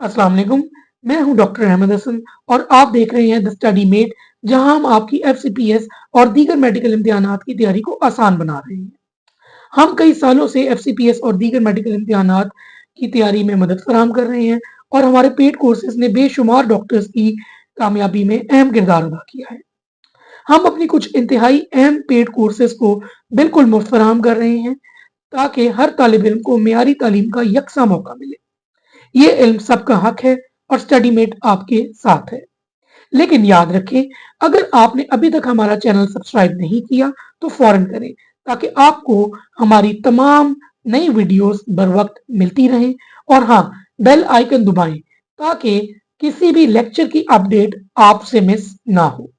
अस्सलाम वालेकुम। मैं हूं डॉक्टर अहमद हसन और आप देख रहे हैं द स्टडी मेट, जहां हम आपकी एफसीपीएस और दीगर मेडिकल इम्तिहानात की तैयारी को आसान बना रहे हैं। हम कई सालों से एफसीपीएस और दीगर मेडिकल इम्तिहानात की तैयारी में मदद फराहम कर रहे हैं और हमारे पेड कोर्सेज ने बेशुमार डॉक्टर्स की कामयाबी में अहम किरदार अदा किया है। हम अपनी कुछ इंतहाई अहम पेड कोर्सेज को बिल्कुल मुफ्त फराहम कर रहे हैं, ताकि हर तालिब इल्म को मेयारी तालीम का यकसा मौका मिले। ये इल्म सबका हक है और स्टडी मेट आपके साथ है। लेकिन याद रखें, अगर आपने अभी तक हमारा चैनल सब्सक्राइब नहीं किया तो फौरन करें, ताकि आपको हमारी तमाम नई वीडियोस बर वक्त मिलती रहें। और हाँ, बेल आइकन दबाएं ताकि किसी भी लेक्चर की अपडेट आपसे मिस ना हो।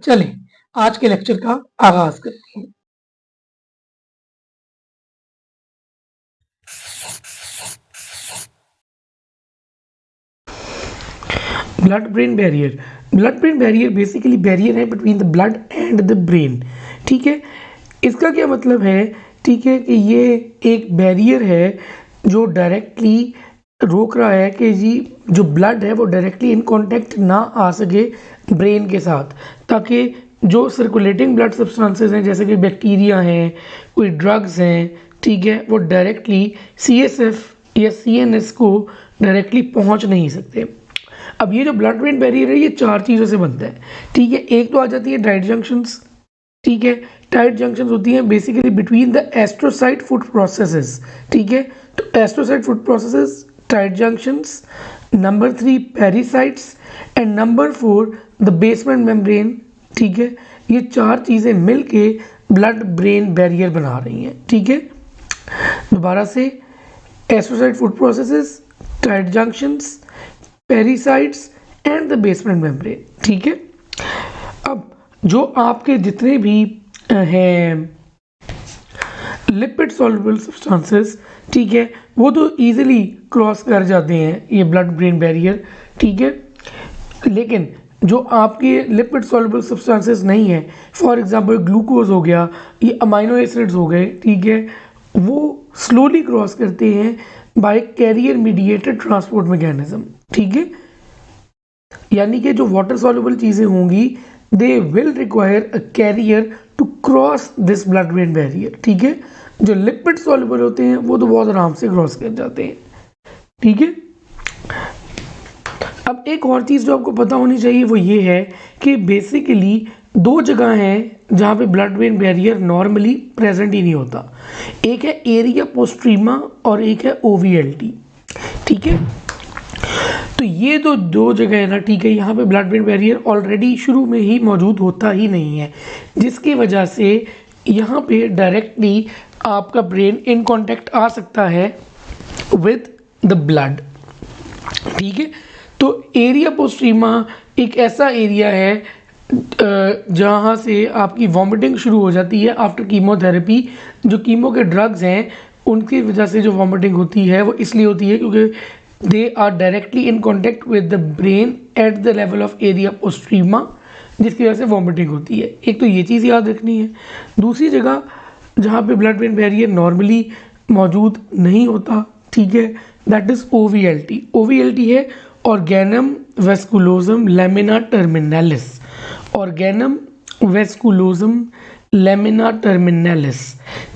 चलें, आज के लेक्चर का आगाज करते हैं। Blood brain barrier basically barrier है between the blood and the brain. ठीक है, इसका क्या मतलब है? ठीक है कि ये एक बैरियर है जो डायरेक्टली रोक रहा है कि जी जो ब्लड है वो डायरेक्टली इन कांटेक्ट ना आ सके ब्रेन के साथ, ताकि जो सर्कुलेटिंग ब्लड सब्सटेंसेस हैं जैसे कि बैक्टीरिया हैं, कोई ड्रग्स हैं, ठीक है, वो डायरेक्टली सीएसएफ या सीएनएस को डायरेक्टली पहुंच नहीं सकते। अब ये जो ब्लड ब्रेन बैरियर है ये चार चीज़ों से बनता है। ठीक है, एक तो आ जाती है टाइट जंक्शंस। ठीक है, टाइट जंक्शंस होती हैं basically between the astrocyte food processes. ठीक है, तो astrocyte food processes, tight junctions. Number 3 pericytes and number 4 the basement membrane. ठीक है, ये चार चीज़ें मिलके ब्लड ब्रेन बैरियर बना रही हैं। ठीक है, दोबारा से, astrocyte food processes, tight junctions, pericytes and the basement membrane. ठीक है, अब जो आपके जितने भी हैं लिपिड सॉल्युबल सब्सटेंसेस, ठीक है, वो तो इजीली क्रॉस कर जाते हैं ये ब्लड ब्रेन बैरियर। ठीक है, लेकिन जो आपके लिपिड सॉल्युबल सब्सटेंसेस नहीं है, फॉर एग्जांपल ग्लूकोज हो गया, ये अमाइनो एसिड्स हो गए, ठीक है, वो स्लोली क्रॉस करते हैं by carrier mediated transport mechanism. ठीक है, यानी कि जो वाटर सॉल्युबल चीज़ें होंगी they will require a carrier to cross this blood brain barrier. ठीक है, जो लिपिड सॉल्युबल होते हैं वो तो बहुत आराम से क्रॉस कर जाते हैं। ठीक है, अब एक और चीज़ जो आपको पता होनी चाहिए वो ये है कि बेसिकली दो जगह हैं जहाँ पे blood brain barrier normally present ही नहीं होता। एक है एरिया पोस्ट्रीमा और एक है ओवीएलटी। ठीक है, तो ये तो दो जगह है ना, ठीक है, यहाँ पे ब्लड ब्रेन बैरियर ऑलरेडी शुरू में ही मौजूद होता ही नहीं है, जिसकी वजह से यहाँ पे डायरेक्टली आपका ब्रेन इन कांटेक्ट आ सकता है विद द ब्लड। ठीक है, तो एरिया पोस्ट्रीमा एक ऐसा एरिया है जहाँ से आपकी वॉमिटिंग शुरू हो जाती है आफ्टर कीमोथेरेपी। जो कीमो के ड्रग्स हैं उनकी वजह से जो वॉमिटिंग होती है वो इसलिए होती है क्योंकि they are directly in contact with the brain at the level of area postrema, जिसकी वजह से वॉमिटिंग होती है। एक तो ये चीज़ याद रखनी है। दूसरी जगह जहाँ पे ब्लड ब्रेन बैरियर नॉर्मली मौजूद नहीं होता, ठीक है, दैट इज़ ओवीएलटी। ओवीएलटी है organum vasculosum laminae terminalis. Organum vasculosum laminae terminalis.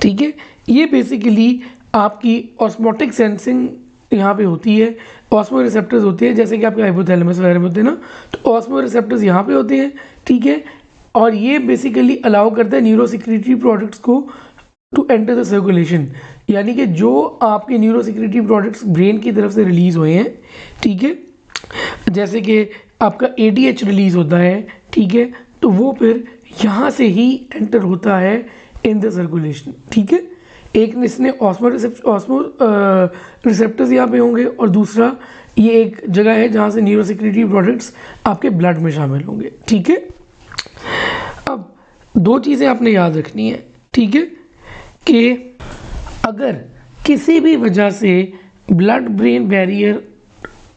ठीक है, ये बेसिकली आपकी ऑस्मोटिक सेंसिंग यहाँ पे होती है। ऑस्मो रिसेप्टर्स होते हैं जैसे कि आपके हाइपोथैलेमस वगैरह में होते हैं ना, तो ऑस्मो रिसेप्टर्स यहाँ पे होते हैं। ठीक है, और ये बेसिकली अलाउ करता है न्यूरोसिक्रेटरी प्रोडक्ट्स को टू एंटर द सर्कुलेशन, यानी कि जो आपके न्यूरोसिक्रेटरी प्रोडक्ट्स ब्रेन की तरफ से रिलीज़ हुए हैं, ठीक है, जैसे कि आपका एडीएच रिलीज होता है, ठीक है, तो वो फिर यहाँ से ही एंटर होता है इन द सर्कुलेशन। ठीक है, एक इसने ऑस्मो रिसेप्टर्स यहाँ पे होंगे और दूसरा ये एक जगह है जहाँ से न्यूरोसिक्रेटरी प्रोडक्ट्स आपके ब्लड में शामिल होंगे। ठीक है, अब दो चीज़ें आपने याद रखनी है, ठीक है, कि अगर किसी भी वजह से ब्लड ब्रेन बैरियर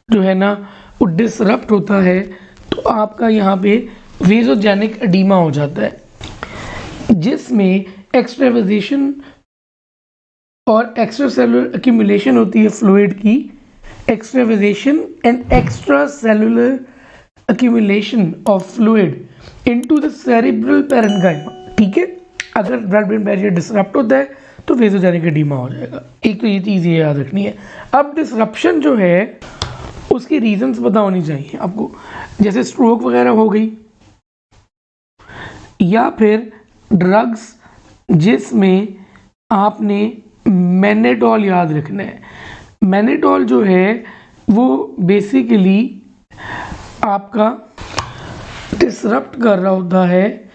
जो है ना वो डिसरप्ट होता है तो आपका यहाँ पे वेजोजेनिक एडीमा हो जाता है, जिसमें एक्सट्रावेजेशन और एक्स्ट्रा सेलुलर एक्यूमुलेशन होती है फ्लूइड की। extravasation and extracellular accumulation of fluid into the cerebral parenchyma। ठीक है, अगर ब्लड ब्रेन बैरियर डिसरप्ट होता है तो वेसोजेनिक एडीमा हो जाएगा। एक तो ये चीज़ ये याद रखनी है। अब डिसरप्शन जो है उसकी रीजंस पता होनी चाहिए आपको, जैसे स्ट्रोक वगैरह हो गई, या फिर ड्रग्स जिसमें आपने मैनेटॉल याद रखना है। मैनेटॉल जो है वो बेसिकली आपका डिसरप्ट कर रहा होता है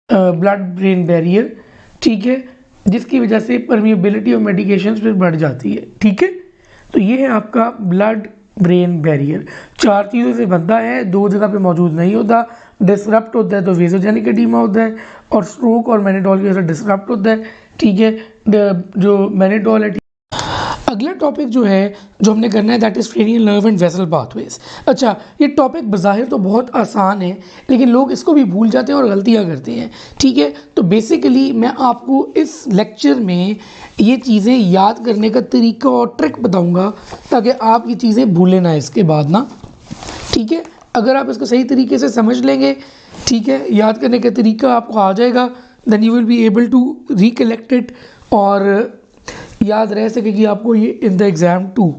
ब्लड ब्रेन बैरियर, ठीक है, जिसकी वजह से परमिएबिलिटी ऑफ मेडिकेशंस फिर बढ़ जाती है। ठीक है, तो ये है आपका ब्लड ब्रेन बैरियर। 4 चीज़ों से बनता है, 2 जगह पे मौजूद नहीं होता। डिसरप्ट होता है तो वेसोजेनिक एडीमा होता है, और स्ट्रोक और मैनेटॉल की वजह से डिसरप्ट होता है। ठीक है, जो मैनेटॉल है। अगला टॉपिक जो है जो हमने करना है that is cranial nerve and vessel pathways. अच्छा, ये टॉपिक बज़ाहिर तो बहुत आसान है, लेकिन लोग इसको भी भूल जाते हैं और गलतियाँ करते हैं। ठीक है, तो बेसिकली मैं आपको इस लेक्चर में ये चीज़ें याद करने का तरीका और ट्रिक बताऊंगा ताकि आप ये चीज़ें भूलें ना इसके बाद ना। ठीक है, अगर आप इसको सही तरीके से समझ लेंगे, ठीक है, याद करने का तरीका आपको आ जाएगा, then you will be able to recollect it और याद रह सकेगी आपको ये इन द एग्ज़ाम टू।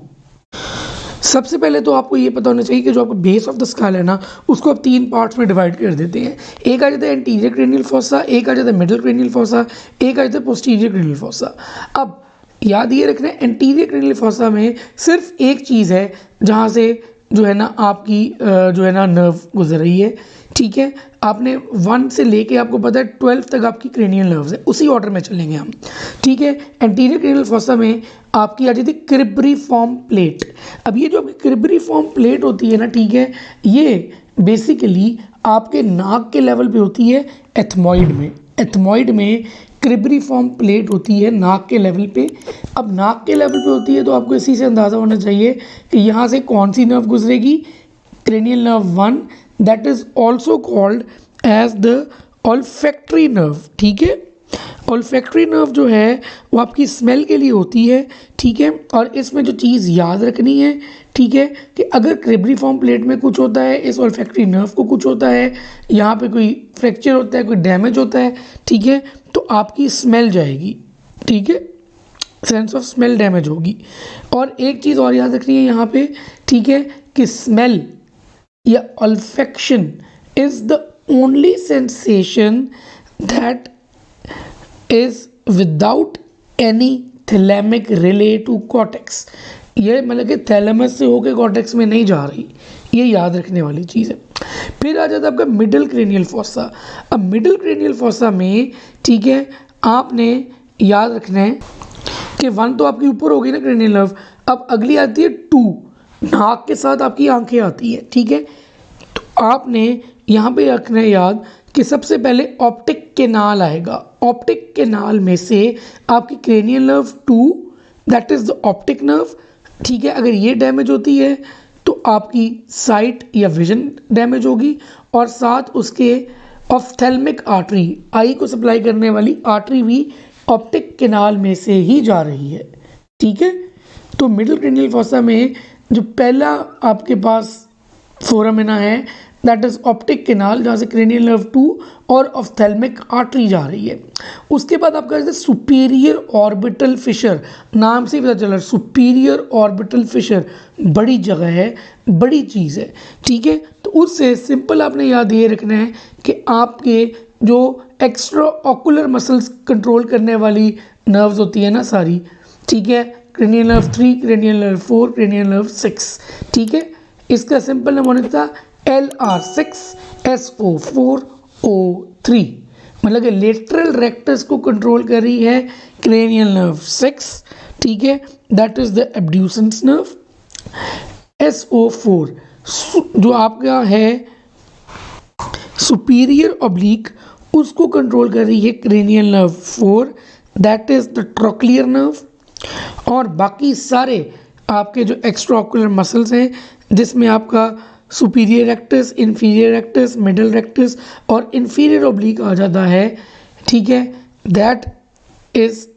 सबसे पहले तो आपको ये पता होना चाहिए कि जो आपका बेस ऑफ द स्कल है ना, उसको आप 3 पार्ट्स में डिवाइड कर देते हैं। एक आ जाता है एंटीरियर क्रेनियल फोसा, एक आ जाता है मिडिल क्रेनियल फोसा, एक आ जाता है पोस्टीरियर क्रेनियल फोसा। अब याद ये रखना है, एंटीरियर क्रेनियल फोसा में सिर्फ एक चीज़ है जहाँ से जो है ना आपकी जो है ना नर्व गुजर रही है। ठीक है, आपने 1 से लेके आपको पता है 12 तक आपकी क्रेनियल नर्व्स है, उसी ऑर्डर में चलेंगे हम। ठीक है, एंटीरियर क्रेनियल फोसा में आपकी आ जाती है क्रिब्रिफॉर्म प्लेट। अब ये जो आपकी क्रिब्रिफॉर्म प्लेट होती है ना, ठीक है, ये बेसिकली आपके नाक के लेवल पे होती है एथमॉइड में। एथमॉइड में क्रिब्रिफॉर्म प्लेट होती है नाक के लेवल पे। अब नाक के लेवल पे होती है तो आपको इसी से अंदाज़ा होना चाहिए कि यहाँ से कौन सी नर्व गुजरेगी, cranial nerve 1, that is also called as the olfactory nerve. ठीक है, ऑल्फैक्टरी नर्व जो है वो आपकी स्मेल के लिए होती है। ठीक है, और इसमें जो चीज़ याद रखनी है, ठीक है, कि अगर क्रिब्रिफॉर्म प्लेट में कुछ होता है, इस ऑल्फैक्टरी नर्व को कुछ होता है, यहाँ पे कोई फ्रैक्चर होता है, कोई डैमेज होता है, ठीक है, तो आपकी स्मेल जाएगी। ठीक है, सेंस ऑफ स्मेल डैमेज होगी। और एक चीज़ और याद रखनी है यहाँ पे, ठीक है, कि स्मेल या olfaction is the only sensation that is without any thalamic relay to cortex. ये मतलब कि थैलेमस से होकर कॉर्टेक्स में नहीं जा रही, ये याद रखने वाली चीज़ है। फिर आ जाता है आपका मिडिल क्रेनियल फोसा। अब मिडिल क्रेनियल फोसा में, ठीक है, आपने याद रखना है कि 1 तो आपकी ऊपर होगी ना क्रेनियल नर्व, अब अगली आती है 2, नाक के साथ आपकी आंखें आती है। ठीक है, तो आपने यहाँ पे रखना है याद कि सबसे पहले ऑप्टिक केनाल आएगा। ऑप्टिक केनाल में से आपकी cranial nerve 2 that is the optic nerve. ठीक है, अगर ये डैमेज होती है तो आपकी साइट या विजन डैमेज होगी, और साथ उसके ऑफ्थेल्मिक आर्टरी, आई को सप्लाई करने वाली आर्टरी भी ऑप्टिक केनाल में से ही जा रही है। ठीक है, तो मिडिल क्रेनियल फोसा में जो पहला आपके पास फोरामिना है दैट इज़ ऑप्टिक केनाल, जहाँ से क्रेनियल नर्व 2 और ऑफ्थेल्मिक आर्टरी जा रही है। उसके बाद आपका सुपीरियर ऑर्बिटल फिशर, नाम से ही पता चल रहा है, सुपीरियर ऑर्बिटल फिशर बड़ी जगह है, बड़ी चीज़ है। ठीक है, तो उससे सिंपल आपने याद ये रखना है कि आपके जो एक्स्ट्रा ऑकुलर मसल्स कंट्रोल करने वाली नर्व्स होती है ना सारी, ठीक है, cranial nerve 3, cranial nerve 4, cranial nerve 6। ठीक है, इसका सिंपल नाम होने था LR6SO4O3, मतलब कि लेटरल रेक्टस को कंट्रोल कर रही है क्रेनियल नर्व 6। ठीक है, that is the abducens nerve. SO4 जो आपका है सुपीरियर ऑब्लिक, उसको कंट्रोल कर रही है cranial nerve 4, that is the trochlear nerve. और बाकी सारे आपके जो एक्स्ट्रा ऑकुलर मसल्स हैं, जिसमें आपका superior rectus, inferior rectus, middle rectus और इंफीरियर ऑब्लिक आ जाता है। ठीक है, that is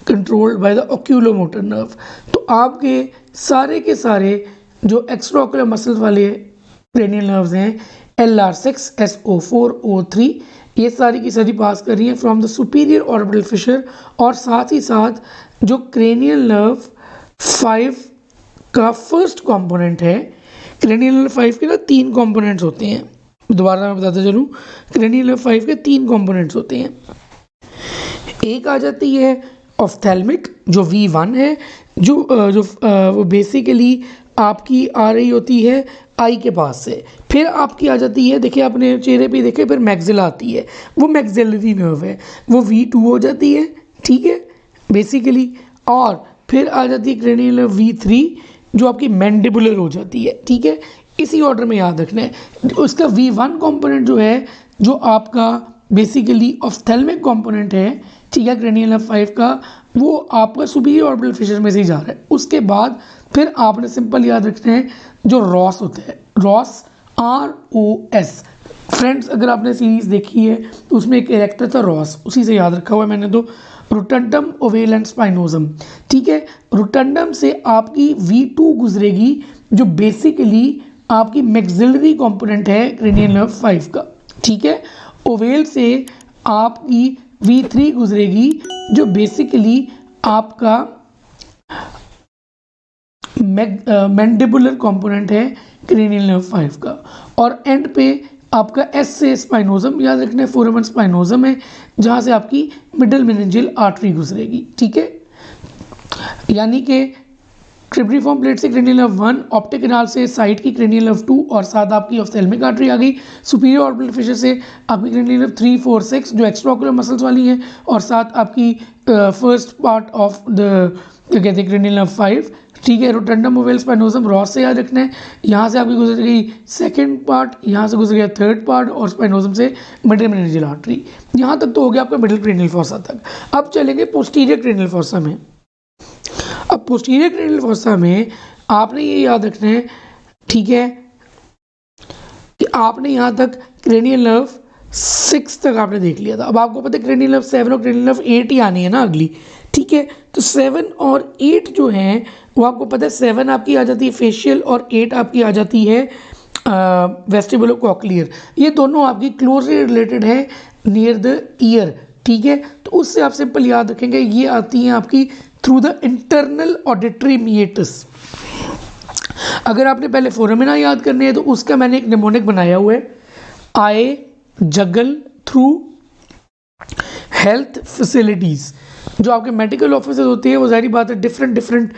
controlled by the oculomotor nerve. तो आपके सारे के सारे जो एक्स्ट्राओकुलर मसल्स वाले क्रेनियल नर्व्स हैं LR6, SO4, O3, ये सारी की सारी पास कर रही है from the superior orbital Fisher. और साथ ही साथ जो क्रेनियल नर्व 5 का फर्स्ट कंपोनेंट है, क्रेनियल नर्व 5 के ना 3 कंपोनेंट्स होते हैं, दोबारा मैं बताता चलूँ, क्रेनियल नर्व 5 के 3 कंपोनेंट्स होते हैं। एक आ जाती है ऑफ्थेल्मिक जो V1 है, जो वो बेसिकली आपकी आ रही होती है आई के पास से। फिर आपकी आ जाती है, देखिए आपने चेहरे पे देखे, फिर मैक्सिला आती है, वो मैक्सिलरी नर्व है, वो V2 हो जाती है, ठीक है बेसिकली। और फिर आ जाती है क्रेनियल नर्व V3 जो आपकी मैंडिबुलर हो जाती है, ठीक है। इसी ऑर्डर में याद रखना है। उसका V1 कंपोनेंट जो है, जो आपका बेसिकली ऑफ्थेल्मिक कंपोनेंट है, ठीक है, क्रेनियल नर्व 5 का, वो आपका सुपीरियर ऑर्बिटल फिशर में से ही जा रहा है। उसके बाद फिर आपने सिंपल याद रखना है जो रॉस होता है, रॉस ROS। फ्रेंड्स अगर आपने सीरीज देखी है तो उसमें एक कैरेक्टर था रॉस, उसी से याद रखा हुआ है मैंने तो, रोटंडम ओवेल एंड स्पाइनोजम, ठीक है। रोटंडम से आपकी V2 गुजरेगी जो बेसिकली आपकी मैक्सिलरी कंपोनेंट है क्रेनियल नर्व 5 का, ठीक है। ओवेल से आपकी V3 गुजरेगी जो बेसिकली आपका मैंडिबुलर कंपोनेंट है क्रेनियल नर्व 5 का। और एंड पे आपका S से स्पाइनोजम याद रखना है, फोरामन स्पाइनोजम है, जहाँ से आपकी मिडल मेनिंजियल आर्टरी गुजरेगी, ठीक है। यानी कि क्रिब्रिफॉर्म प्लेट से क्रेनियल नर्व 1, ऑप्टिक कैनाल से साइड की क्रेनियल नर्व 2 और साथ आपकी ऑफ्थेल्मिक आर्टरी आ गई। सुपीरियर ऑर्बिटल फिशर से आपकी क्रेनियल नर्व 3, 4, 6 जो एक्स्ट्राओकुलर मसल्स वाली हैं, और साथ आपकी फर्स्ट पार्ट ऑफ द क्या कहते हैं क्रेनियल नर्व 5, ठीक है। रोटंडम ओवेल स्पाइनोजम रॉस से याद रखना है, यहाँ से आपकी गुजर गई सेकंड पार्ट, यहाँ से गुजर गया थर्ड पार्ट, और स्पाइनोजम से मिडिल मेनिंजियल आर्टरी। यहाँ तक तो हो गया आपका मिडिल क्रेनियल फोसा तक। अब चलेंगे पोस्टीरियर क्रेनियल फोसा में। अब पोस्टीरियर क्रेनियल फोसा में आपने ये याद रखना है, ठीक है, कि आपने यहाँ तक क्रेनियल नर्व 6 तक आपने देख लिया था। अब आपको पता है क्रेनियल नर्व 7 और क्रेनियल नर्व 8 ही आनी है ना अगली, ठीक है। तो 7 और 8 जो हैं वो आपको पता है, 7 आपकी आ जाती है फेशियल और 8 आपकी आ जाती है वेस्टिबुलो कॉक्लियर। ये दोनों आपकी क्लोजली रिलेटेड है नियर द ईयर, ठीक है। तो उससे आप सिंपल याद रखेंगे, ये आती हैं आपकी थ्रू द इंटरनल ऑडिटरी मीएटस। अगर आपने पहले फोरामिना याद करने हैं तो उसका मैंने एक निमोनिक बनाया हुआ है, आए जगल थ्रू हेल्थ फैसिलिटीज़। जो आपके मेडिकल ऑफिसर्स होते हैं वो जाहिर बात है डिफरेंट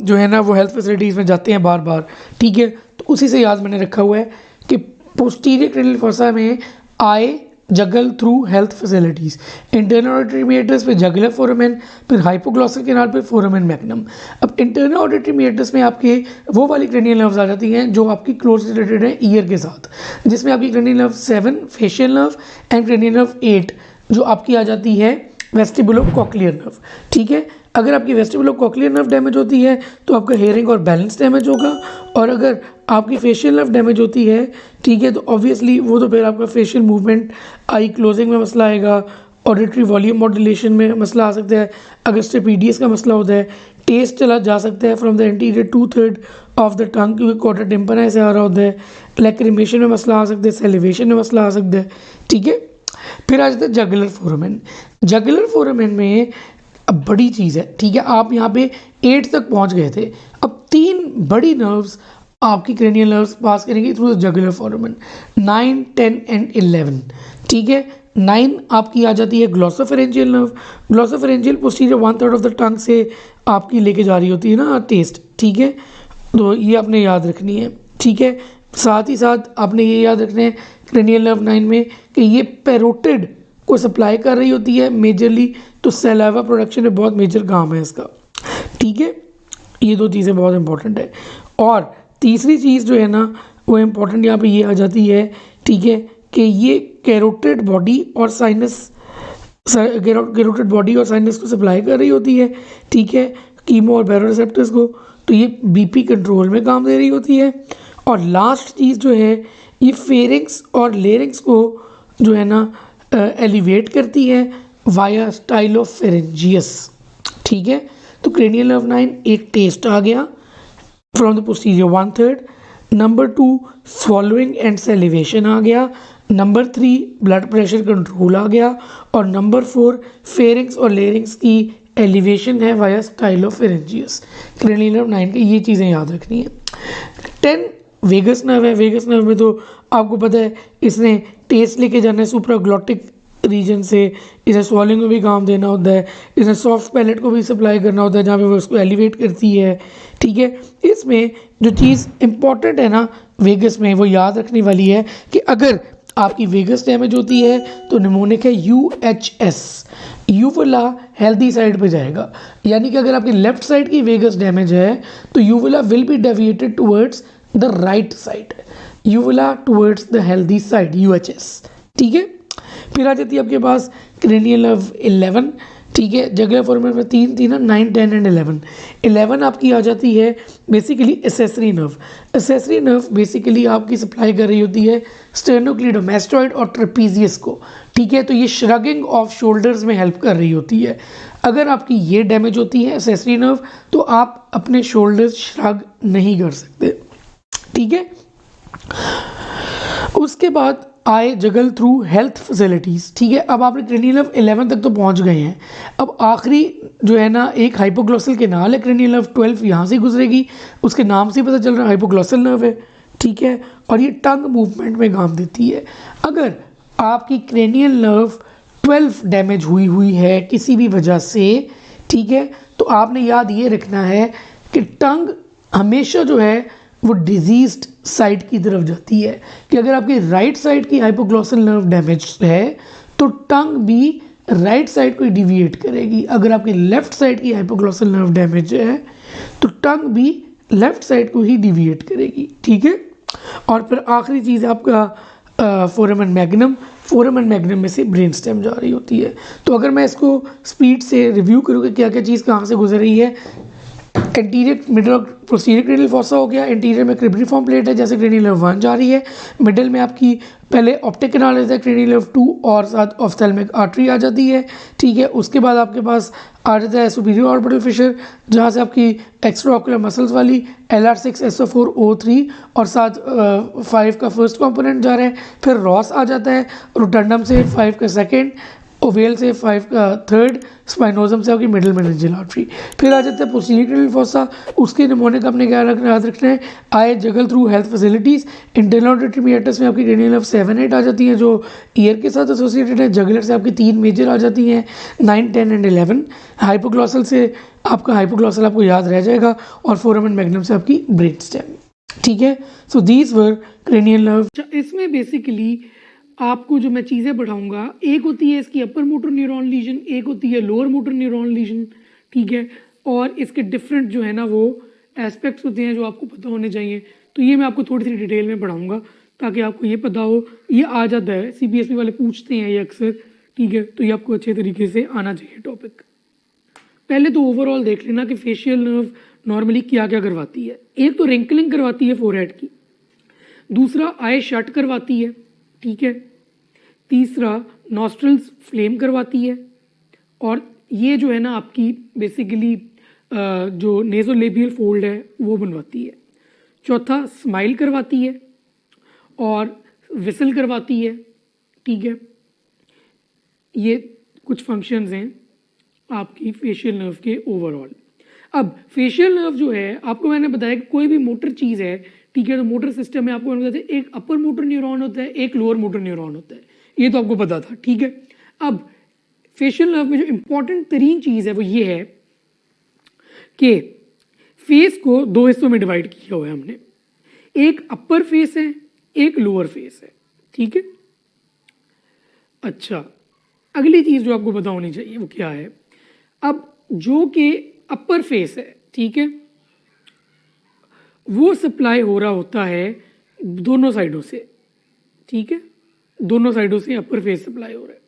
जो है ना वो हेल्थ फैसिलिटीज़ में जाते हैं बार बार, ठीक है। तो उसी से याद मैंने रखा हुआ है कि पोस्टीरियर क्रेनियल फोसा में आए जगल through health facilities, internal auditory meatus पे जगुलर फोरामेन, फिर हाइपोग्लॉसल कैनाल पे फोरामेन मैग्नम। अब इंटरनल ऑडिटरी मीएटस में आपके वो वाली क्रेनियल नर्व्स आ जाती हैं जो आपकी क्लोज रिलेटेड है ईयर के साथ, जिसमें आपकी cranial nerve 7 facial nerve and cranial nerve 8 जो आपकी आ जाती है वेस्टिबुलो कॉक्लियर नर्व, ठीक है। अगर आपकी वेस्टिबुलो कॉक्लियर नर्व डैमेज होती है तो आपका हेयरिंग और बैलेंस डैमेज होगा, और अगर आपकी फेशियल नर्व डैमेज होती है, ठीक है, तो ऑब्वियसली वो तो फिर आपका फेशियल मूवमेंट, आई क्लोजिंग में मसला आएगा, ऑडिटरी वॉल्यूम मॉड्यूलेशन में मसला आ सकता है, अगर स्टेपीडियस का मसला होता है, टेस्ट चला जा सकता है from the interior 2/3 of the tongue, क्योंकि क्वार्टर टिम्पना से आ रहा होता है, लैक्रिमेशन में मसला आ सकता है, सेलिवेशन में मसला आ सकता है, ठीक है। फिर आ जाता है जगुलर फोरामेन। जगुलर फोरामेन में अब बड़ी चीज़ है, ठीक है, आप यहाँ पे 8 तक पहुँच गए थे, अब 3 बड़ी नर्व्स आपकी क्रेनियल नर्व्स पास करेंगी थ्रू द जगुलर फोरामेन, 9, 10 एंड 11, ठीक है। 9 आपकी आ जाती है glossopharyngeal nerve. Glossopharyngeal posterior 1/3 of the tongue से आपकी लेके जा रही होती है ना टेस्ट, ठीक है, तो ये आपने याद रखनी है, ठीक है। साथ ही साथ आपने ये याद रखना है क्रेनियल नर्व 9 में कि ये पैरोटिड को सप्लाई कर रही होती है मेजरली, तो सैलावा प्रोडक्शन में बहुत मेजर काम है इसका, ठीक है। ये 2 चीज़ें बहुत इंपॉर्टेंट है। और तीसरी चीज़ जो है ना वो इम्पॉर्टेंट यहाँ पे ये आ जाती है, ठीक है, कि ये कैरोटिड बॉडी और साइनस, कैरोटिड बॉडी और साइनस को सप्लाई कर रही होती है, ठीक है, कीमो और बैरोरिसेप्टर्स को, तो ये बीपी कंट्रोल में काम दे रही होती है। और लास्ट चीज़ जो है ये फेरिंग्स और लेरिंग्स को जो है ना एलिवेट करती है वाया स्टाइलोफेरेंजियस, ठीक है। तो क्रेनियल नर्व 9 एक टेस्ट आ गया, from the posterior 1/3, number 2 swallowing and salivation आ गया, नंबर 3 ब्लड प्रेशर कंट्रोल आ गया, और नंबर 4 फेरिंग्स और लेरिंग्स की एलिवेशन है वाया स्टाइलोफेरेंजियस। क्रेनियल नर्व 9 की ये चीज़ें याद रखनी है। 10 वेगस नर्व है। वेगस नर्व में तो आपको पता है इसने टेस्ट लेके जाना है सुप्राग्लॉटिक रीजन से, इसे स्वॉलिंग में भी काम देना होता है, इसे सॉफ्ट पैलेट को भी सप्लाई करना होता है जहाँ पे वो उसको एलिवेट करती है। ठीक है, इसमें जो चीज़ इंपॉर्टेंट है ना वेगस में, वो याद रखने वाली है कि अगर आपकी वेगस डैमेज होती है तो निमोनिक है UHS, यूवुला हेल्दी साइड पे जाएगा। यानी कि अगर आपकी लेफ्ट साइड की वेगस डैमेज है तो uvula will be deviated towards the right side, uvula towards the healthy side UHS। ठीक है, फिर आ जाती है आपके पास क्रेनियल नर्व 11। ठीक है, जगह फॉर्मेट में 3 थी ना, 9, 10 एंड 11। 11 आपकी आ जाती है basically accessory nerve. Accessory nerve basically आपकी सप्लाई कर रही होती है स्टेर्नोक्लीडोमास्टॉइड और ट्रेपीजियस को। ठीक है, तो ये श्रगिंग ऑफ शोल्डर्स में हेल्प कर रही होती है। अगर आपकी ये डैमेज होती है एसेसरी नर्व तो आप अपने शोल्डर्स श्रग नहीं कर सकते। ठीक है, उसके बाद आए जगल थ्रू हेल्थ फैसिलिटीज़। ठीक है, अब आपने क्रेनियल नर्व 11 तक तो पहुंच गए हैं। अब आखिरी जो है ना एक हाइपोग्लॉसल केनाल है, क्रेनियल नर्व 12 यहाँ से गुजरेगी, उसके नाम से पता चल रहा है हाइपोग्लॉसल नर्व है। ठीक है, और ये टंग मूवमेंट में काम देती है। अगर आपकी क्रेनियल नर्व 12 डैमेज हुई है किसी भी वजह से, ठीक है, तो आपने याद ये रखना है कि टंग हमेशा जो है वो डिजीज्ड साइड की तरफ जाती है, कि अगर आपकी राइट साइड की हाइपोग्लॉसल नर्व डैमेज है तो टंग भी राइट साइड को ही डिविएट करेगी। अगर आपकी लेफ्ट साइड की हाइपोग्लॉसल नर्व डैमेज है तो टंग भी लेफ्ट साइड को ही डिविएट करेगी। ठीक है, और फिर आखिरी चीज़ आपका फोरामन मैग्नम। फोरामन मैग्नम में से ब्रेन स्टेम जा रही होती है। तो अगर मैं इसको स्पीड से रिव्यू करूँ कि क्या क्या चीज़ कहाँ से गुजर रही है, एंटीरियर मिडल और पोस्टीरियर क्रेनियल फॉसा हो गया, एंटीरियर में क्रिब्रिफॉर्म प्लेट है जैसे क्रेनियल नर्व 1 जा रही है, मिडल में आपकी पहले ऑप्टिक कैनाल रहता है क्रेनियल नर्व 2 और साथ ऑफ्थेल्मिक आर्टरी आ जाती है। ठीक है, उसके बाद आपके पास आ जाता है सुपीरियर ऑर्बिटल फिशर जहाँ से आपकी एक्स्ट्राऑक्युलर मसल्स वाली LR6 SO4 O3 और साथ 5 का फर्स्ट कंपोनेंट जा रहा है। फिर रॉस आ जाता है, रोटंडम से 5 का सेकेंड, ओवेल से 5 का थर्ड, स्पाइनोजम से आपकी मिडिल मेनिंजियल आर्टरी। फिर आ जाता है पोस्टीरियर क्रेनियल फॉसा, उसके निमोनिक अपने क्या याद रखना है, आए जगल through health facilities. Internal auditory meatus में आपकी क्रेनियल नर्व 7, 8 आ जाती हैं जो ईयर के साथ एसोसिएटेड है। जगलर से आपकी 3 मेजर आ जाती हैं, 9, 10 एंड 11। हाइपोग्लॉसल से आपका हाइपोग्लॉसल आपको याद रह जाएगा, और फोरामन मैग्नम से आपकी ब्रेन स्टेम। ठीक है, so these were cranial nerve. इसमें बेसिकली आपको जो मैं चीज़ें पढ़ाऊँगा, एक होती है इसकी अपर मोटर न्यूरॉन लीजन, एक होती है लोअर मोटर न्यूरॉन लीजन। ठीक है, और इसके डिफरेंट जो है ना वो एस्पेक्ट्स होते हैं जो आपको पता होने चाहिए। तो ये मैं आपको थोड़ी सी डिटेल में पढ़ाऊँगा ताकि आपको ये पता हो। ये आ जाता है, CBSE वाले पूछते हैं ये अक्सर। ठीक है, तो ये आपको अच्छे तरीके से आना चाहिए टॉपिक। पहले तो ओवरऑल देख लेना कि फेशियल नर्व नॉर्मली क्या क्या करवाती है। एक तो रिंकलिंग करवाती है फोरहेड की, दूसरा आई शट करवाती है। ठीक है, तीसरा नॉस्ट्रल्स फ्लेम करवाती है, और ये जो है ना आपकी बेसिकली जो नेजोलेबियल फोल्ड है वो बनवाती है। चौथा स्माइल करवाती है और विसल करवाती है। ठीक है, ये कुछ फंक्शंस हैं आपकी फेशियल नर्व के ओवरऑल। अब फेशियल नर्व जो है आपको मैंने बताया कि कोई भी मोटर चीज़ है, ठीक है, तो मोटर सिस्टम में आपको मैंने बताया एक अपर मोटर न्यूरॉन होता है, एक लोअर मोटर न्यूरॉन होता है, ये तो आपको पता था। ठीक है, अब फेशियल नर्व में जो इंपॉर्टेंट तरीन चीज़ है वो ये है कि फेस को 2 हिस्सों में डिवाइड किया हुआ है हमने, एक अपर फेस है, एक लोअर फेस है। ठीक है, अच्छा, अगली चीज़ जो आपको पता होनी चाहिए वो क्या है, अब जो कि अपर फेस है, ठीक है, वो सप्लाई हो रहा होता है दोनों साइडों से। ठीक है, दोनों साइडों से अपर फेस सप्लाई हो रहा है,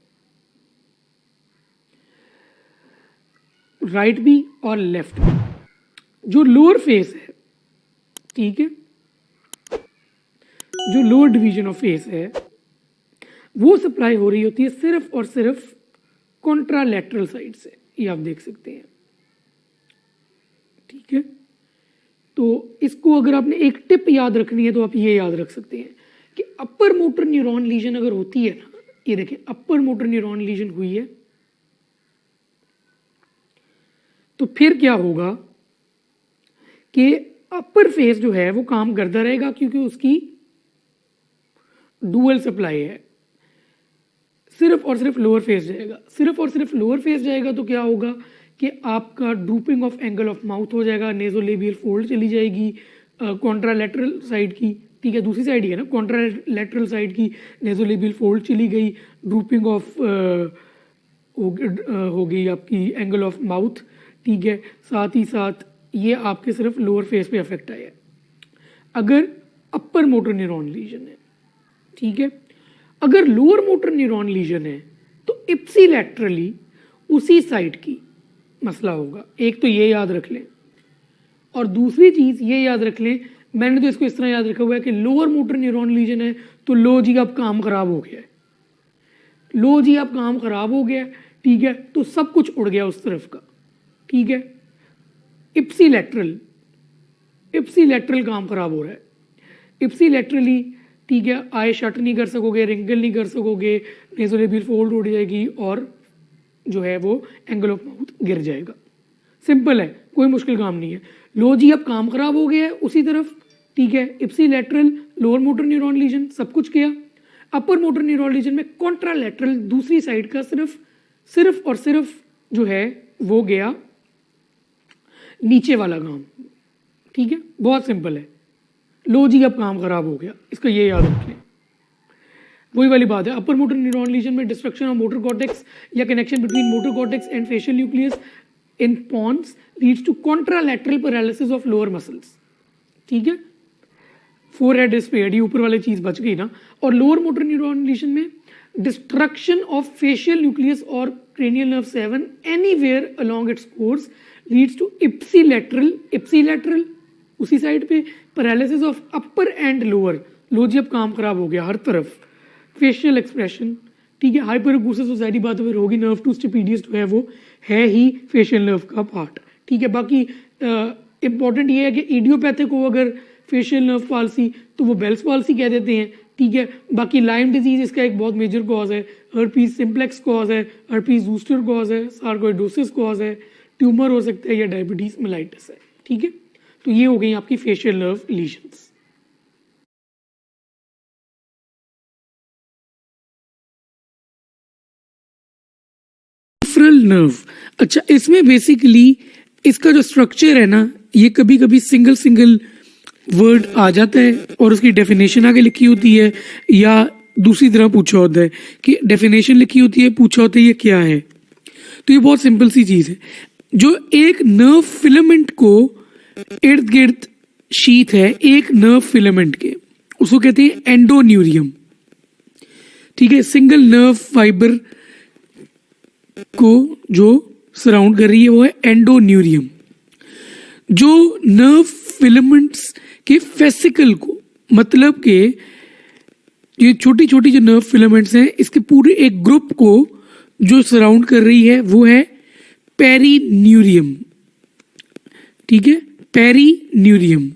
राइट भी और लेफ्ट भी। जो लोअर फेस है, ठीक है, जो लोअर डिवीजन ऑफ फेस है वो सप्लाई हो रही होती है सिर्फ और सिर्फ कॉन्ट्रालैटरल साइड से, ये आप देख सकते हैं। ठीक है, तो इसको अगर आपने एक टिप याद रखनी है तो आप ये याद रख सकते हैं कि अपर मोटर न्यूरॉन लीजन अगर होती है ना, ये देखें अपर मोटर न्यूरॉन लीजन हुई है तो फिर क्या होगा कि अपर फेस जो है वो काम करता रहेगा क्योंकि उसकी डुअल सप्लाई है। सिर्फ और सिर्फ लोअर फेस जाएगा, सिर्फ और सिर्फ लोअर फेस जाएगा तो क्या होगा कि आपका drooping of angle of mouth हो जाएगा, नेजोलेबियल फोल्ड चली जाएगी कॉन्ट्रालैटरल साइड की, ठीक है दूसरी साइड ही है ना, कॉन्ट्रालैटरल साइड की नेजोलेबियल फोल्ड चली गई, ड्रूपिंग ऑफ हो गई आपकी एंगल ऑफ माउथ, ठीक है। साथ ही साथ ये आपके सिर्फ लोअर फेस पे अफेक्ट आया है अगर अपर मोटर न्यूरॉन लीजन है, ठीक है। अगर लोअर मोटर न्यूरॉन लीजन है तो इप्सिलैटरली उसी साइड की मसला होगा। एक तो ये याद रख लें और दूसरी चीज़ ये याद रख लें, मैंने तो इसको इस तरह याद रखा हुआ है कि लोअर मोटर न्यूरॉन लीजन है तो लो जी अब काम खराब हो गया है, लो जी अब काम खराब हो गया है, ठीक है। तो सब कुछ उड़ गया उस तरफ का, ठीक है। इप्सिलैटरल काम खराब हो रहा है, इप्सिलैटरली, ठीक है। आई शट नहीं कर सकोगे, रिंकल नहीं कर सकोगे, नेजोलेबियल फोल्ड उड़ जाएगी और जो है वो एंगल ऑफ माउथ गिर जाएगा। सिंपल है, कोई मुश्किल काम नहीं है। लो जी अब काम खराब हो गया है उसी तरफ, ठीक है। Ipsilateral lower motor neuron legion सब कुछ किया, अपर मोटर न्यूरॉन लीजन में कॉन्ट्रालैटरल दूसरी साइड का सिर्फ और सिर्फ जो है वो गया नीचे वाला काम, ठीक है। बहुत सिंपल है, लो जी अब काम खराब हो गया, इसका ये याद रखें। वही वाली बात है, अपर मोटर न्यूरॉन लीजन में डिस्ट्रक्शन ऑफ मोटर कॉर्टेक्स या connection between motor cortex and facial nucleus in pons leads to contralateral paralysis of lower muscles, ठीक है। फोरहेड इज स्पेयर्ड, ये ऊपर वाली चीज बच गई ना। और लोअर मोटर न्यूरॉन लीजन में डिस्ट्रक्शन ऑफ फेशियल न्यूक्लियस और cranial nerve 7 anywhere along its course leads to ipsilateral उसी साइड पे paralysis of upper and lower, लो जी अब काम खराब हो गया हर तरफ। फेशियल एक्सप्रेशन, ठीक है। हाइपरएकुसिस तो सारी बात फिर होगी, नर्व टू स्टेपिडियस जो है वो है ही फेशियल नर्व का पार्ट, ठीक है। बाकी इंपॉर्टेंट ये है कि इडियोपैथिक हो अगर फेशियल नर्व पाल्सी तो वो बेल्स पाल्सी कह देते हैं, ठीक है। बाकी लाइम डिजीज इसका एक बहुत मेजर कॉज है, हर्पीज सिम्प्लेक्स कॉज है, हर्पीज जूस्टर कॉज है, सार्कोइडोसिस कॉज है, ट्यूमर हो सकता है या डायबिटीज मेलाइटिस है, ठीक है। तो ये हो गई आपकी facial nerve lesions. Peripheral nerve, अच्छा इसमें बेसिकली इसका जो स्ट्रक्चर है ना, ये कभी कभी सिंगल वर्ड आ जाता है और उसकी डेफिनेशन आगे लिखी होती है, या दूसरी तरह पूछा होता है कि डेफिनेशन लिखी होती है, पूछा होता है ये क्या है। तो ये बहुत सिंपल सी चीज है, जो एक नर्व फिलामेंट को इर्द गिर्द शीथ है एक नर्व फिलामेंट के, उसको कहते हैं एंडोन्यूरियम, ठीक है। सिंगल नर्व फाइबर को जो सराउंड कर रही है वो है एंडोन्यूरियम। जो नर्व फिलामेंट्स के फेसिकल को, मतलब के ये छोटी छोटी जो नर्व फिलामेंट्स हैं इसके पूरे एक ग्रुप को जो सराउंड कर रही है वो है पेरिन्यूरियम, ठीक है, पेरिन्यूरियम।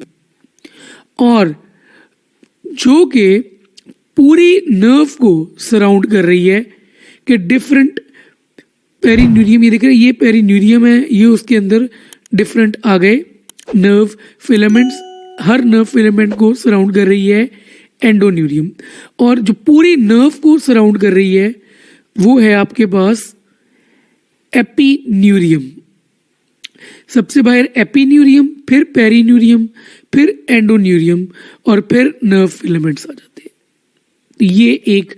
और जो के पूरी नर्व को सराउंड कर रही है कि डिफरेंट पेरिन्यूरियम, ये देख रहे हैं ये पेरिन्यूरियम है, ये उसके अंदर डिफरेंट आ गए नर्व फिलामेंट्स, हर नर्व फिलामेंट को सराउंड कर रही है एंडोन्यूरियम। और जो पूरी नर्व को सराउंड कर रही है वो है आपके पास एपिन्यूरियम। सबसे बाहर एपिन्यूरियम, फिर पेरिन्यूरियम, फिर एंडोन्यूरियम और फिर नर्व फिलामेंट्स आ जाते हैं। ये एक